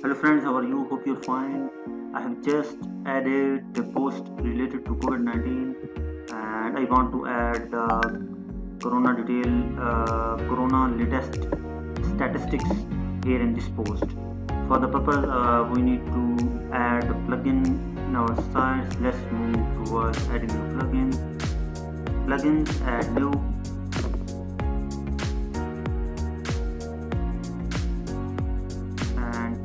Hello friends, how are you? Hope you're fine. I have just added the post related to COVID-19 and I want to add the corona latest statistics here in this post. For the purpose, we need to add a plugin in our sites. Let's move towards adding new plugins. Plugins, add new. And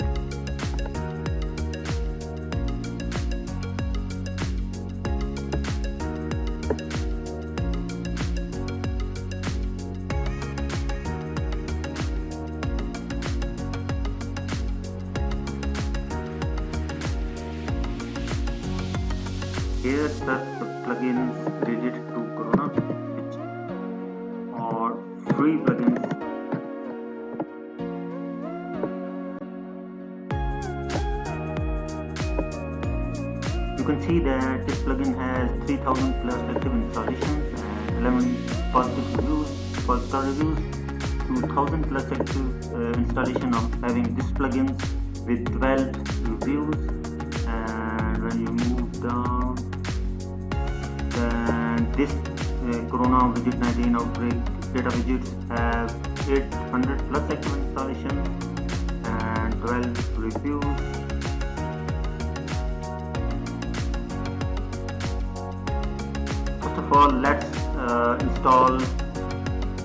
here the plugins related to corona, which are free plugins. You can see that this plugin has 3000 plus active installations and 11 positive reviews, 5-star reviews, 2000 plus active installation of having this plugin with 12 reviews. And when you move down, then this corona widget 19 outbreak data widgets have 800 plus active installation and 12 reviews. First of all, let's install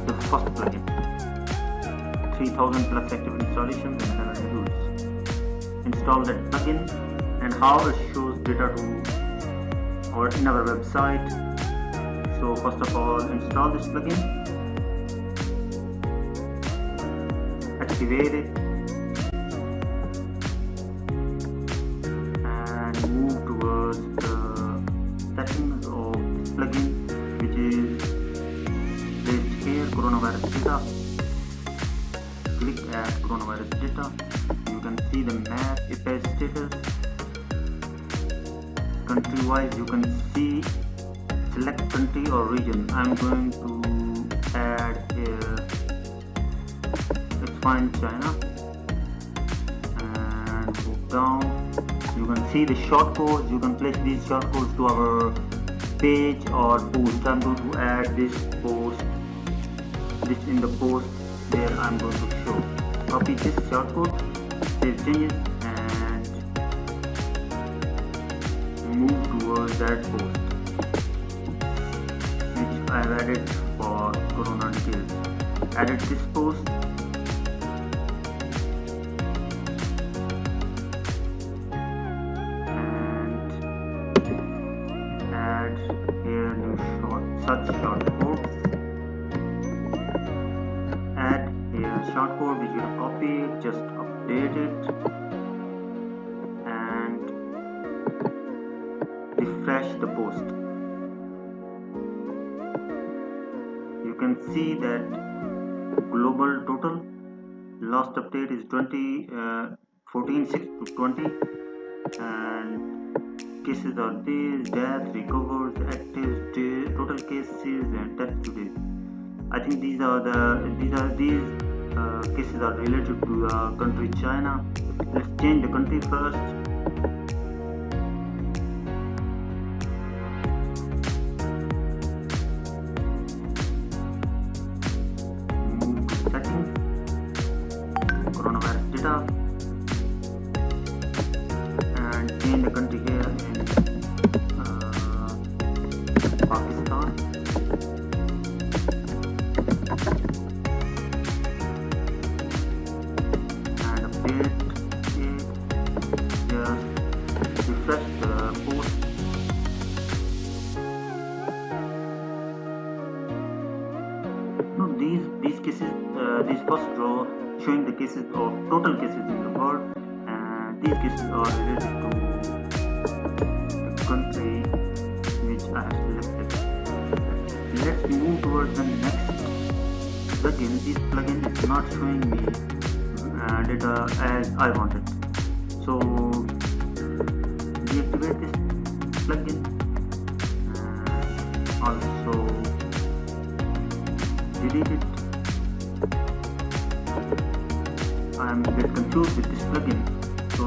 the first plugin. 3000 plus active installations and 11 reviews. Install that plugin and how it shows data to in our website. So first of all, install this plugin, activate it, and move towards the settings of this plugin, which is placed here, coronavirus data. Click at coronavirus data. You can see the map, EPA status. Country wise, you can see select country or region. I'm going to add here, let's find China and move down. You can see the shortcodes. You can place these shortcodes to our page or post. I'm going to add this post, this in the post where I'm going to show. Copy this shortcode, save changes, move towards that post which I have added for corona details. Added this post and add here new such shortcode. Add here shortcode which you have copied, just update it. Refresh the post. You can see that global total last update is 14/6/20 and cases are days, death, recovered, active, total cases and death today. I think these cases are related to the country China. Let's change the country first. Coronavirus data and change the country here in Pakistan. And update it, just refresh the post. No, these cases, these first row showing the cases of total cases in the world, and these cases are related to the country which I have selected. Let's move towards the next plugin. This plugin is not showing me data as I wanted, so deactivate this plugin and also delete it. I am a bit confused with this plugin.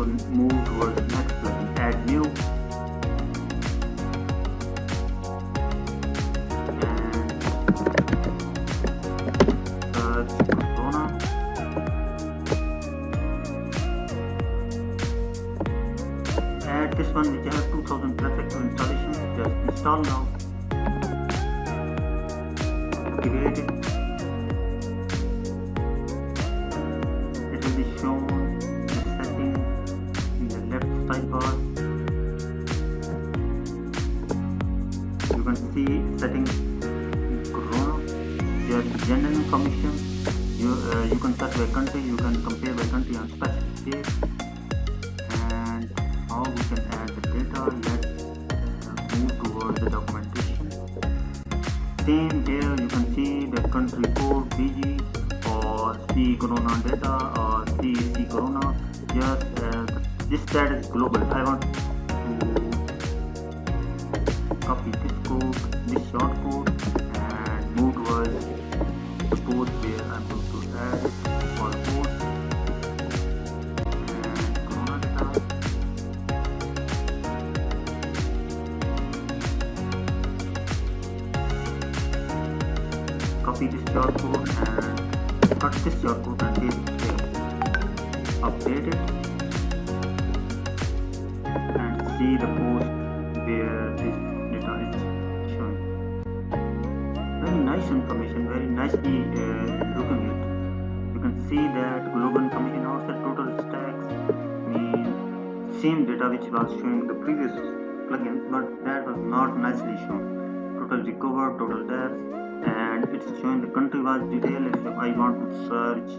So move towards the next plugin, add new, and search Corona. Add this one which has 2000 plus active installation. Just install now. Activate it. It will be shown the settings in the left sidebar. You can see settings in Corona. Just general information. You can search by country. You can compare by country on specific page. And how we can add the data. Let's move towards the documentation. Same here, you can see the country code BG or C Corona data or CEC Corona. Just this stat is global. I want to copy this code, this short code, and move towards the port where I'm going to add for port and Corona data. Copy this short code and cut this short code and paste it here. Update it and see the post where this data is showing. Very nice information, very nicely looking at. You can see that global information also total stacks mean same data which was showing the previous plugin, but that was not nicely shown. Total recovered, total deaths, and it's showing the country wise detail. If I want to search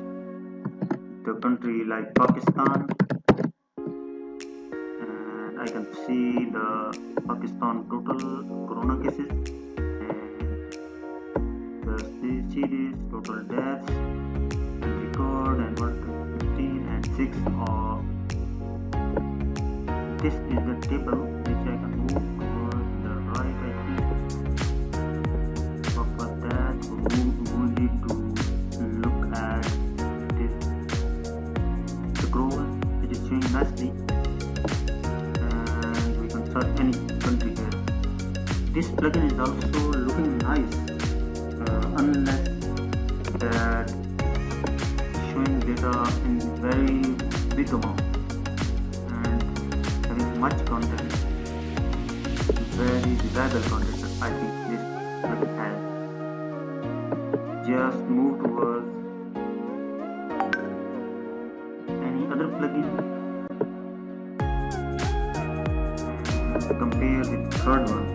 the country like Pakistan, and I can see the Pakistan total Corona cases and the series total deaths and record and 115 and 6 or this is the table which I can move towards the right, I think. But for that we need to look at this scroll which is showing nicely, and we can search any country here. This plugin is also looking nice, unless that showing data in very big amount and having much content, very desirable content. I think this plugin has. Just move towards any other plugin and compare with the third one.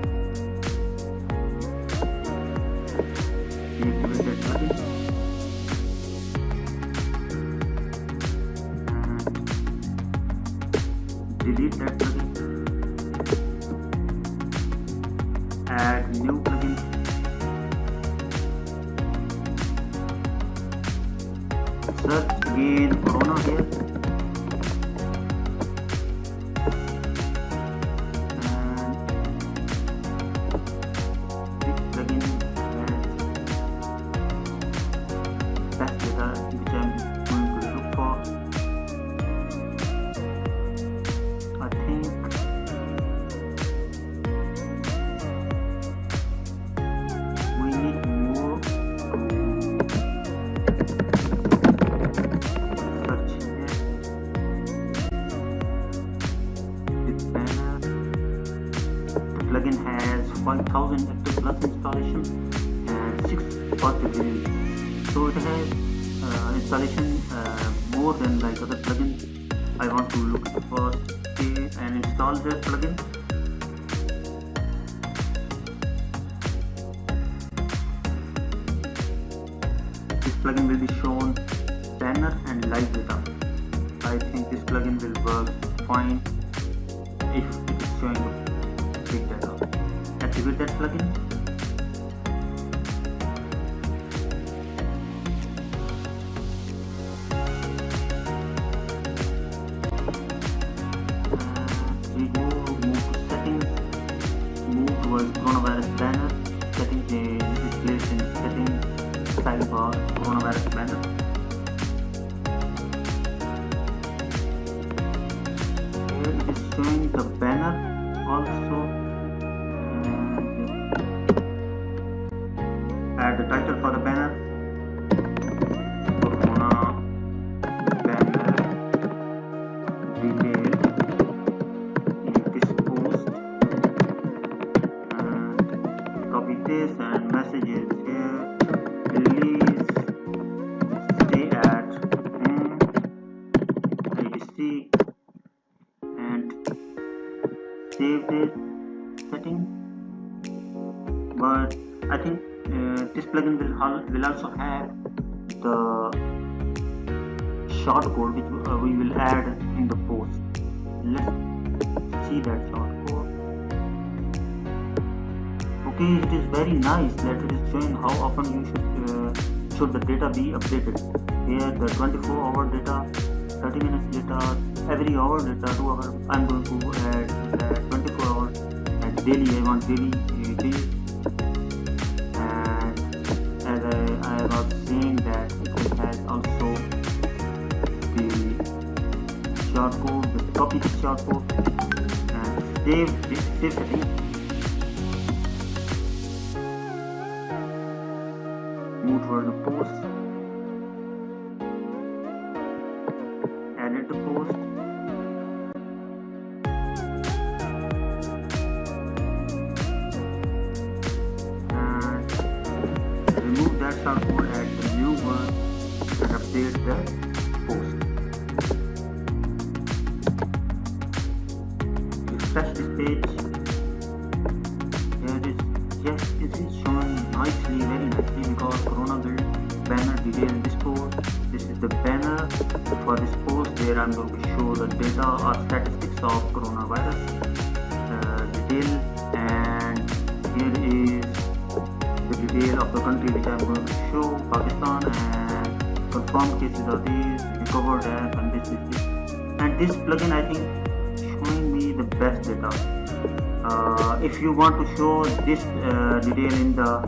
Deactivate that plugin and delete that plugin. Add new plugin. Search again Corona here. And this plugin has best data which I'm going to look for. I think we need more to search here. This banner. The plugin has 5000 active plus installation and 6 positive reviews. So it has installation more than like other plugins. I want to look at first and install that plugin. This plugin will be shown banner and live data. I think this plugin will work fine if it is showing big data. Activate that plugin. Move to settings, move towards coronavirus banner. Settings is placed in settings sidebar coronavirus banner. the banner also, and add the title for the banner. Corona banner detail in this post, and copy this and messages here. Please stay at home, ABC, and save this setting. But I think this plugin will also have the shortcode which we will add in the post. Let's see that shortcode. Okay, it is very nice that it is showing how often you should the data be updated. Here the 24-hour data, 30 minutes data, every hour data, 2 hours. I'm going to add 24 hours and daily. I want daily days. And as I was saying that it has also the shortcode. Just copy the shortcode and save this setting. Move toward the post, edit the post, and remove that shortcode, add the new one, and update the post. Refresh this page. Here it is. Yes, it is showing nicely, very nicely, because Corona build banner detail in this post. This is the banner for this post where I'm going to show the data or statistics of coronavirus detail, and here is the detail of the country which I'm going to show, Pakistan, and confirmed cases are these, recovered as, and this is this. And this plugin I think showing me the best data. If you want to show this detail in the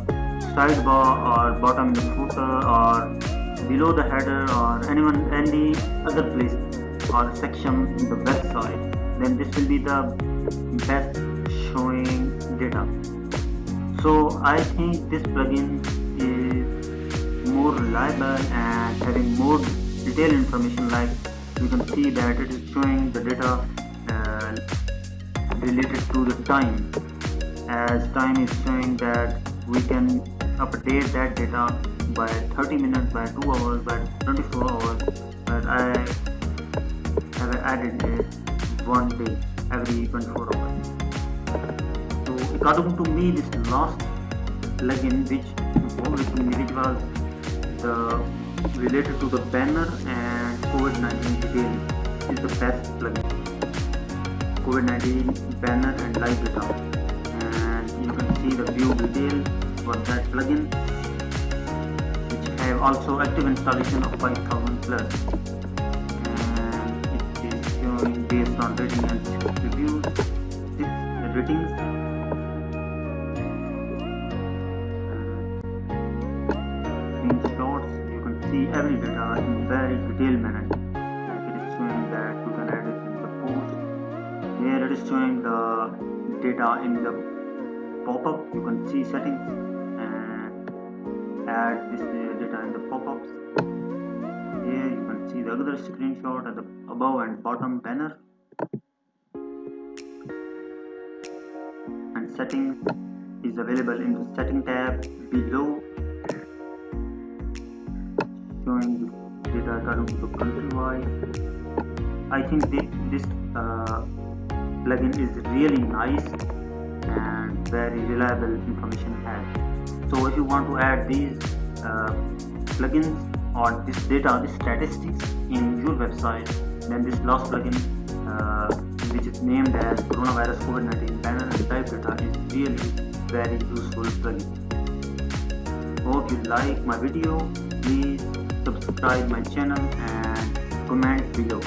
sidebar or bottom in the footer or below the header or any other place or section in the website, then this will be the best showing data. So I think this plugin is more reliable and having more detailed information. Like you can see that it is showing the data related to the time, as time is showing that we can update that data by 30 minutes, by 2 hours, by 24 hours, but I have added it 1 day every 24 hours. So according to me, this last plugin which was related to the banner and COVID-19 detail is the best plugin. COVID-19 banner and live data, and you can see the view detail for that plugin, which have also active installation of 5,000 plus, and it is showing based on rating and 6 reviews, 6 ratings. Screenshots, you can see every data in very detailed manner. Like it is showing that you can add it in the post. Here it is showing the data in the pop-up. You can see settings and add this data in the pop-ups. Here you can see the other screenshot at the above and bottom banner. And settings is available in the setting tab below, showing data according to the country wise. I think this plugin is really nice and very reliable information has. So if you want to add these plugins or this data, this statistics in your website, then this last plugin which is named as coronavirus COVID-19 banner and live data is really very useful plugin. Hope you like my video. Please subscribe my channel and comment below.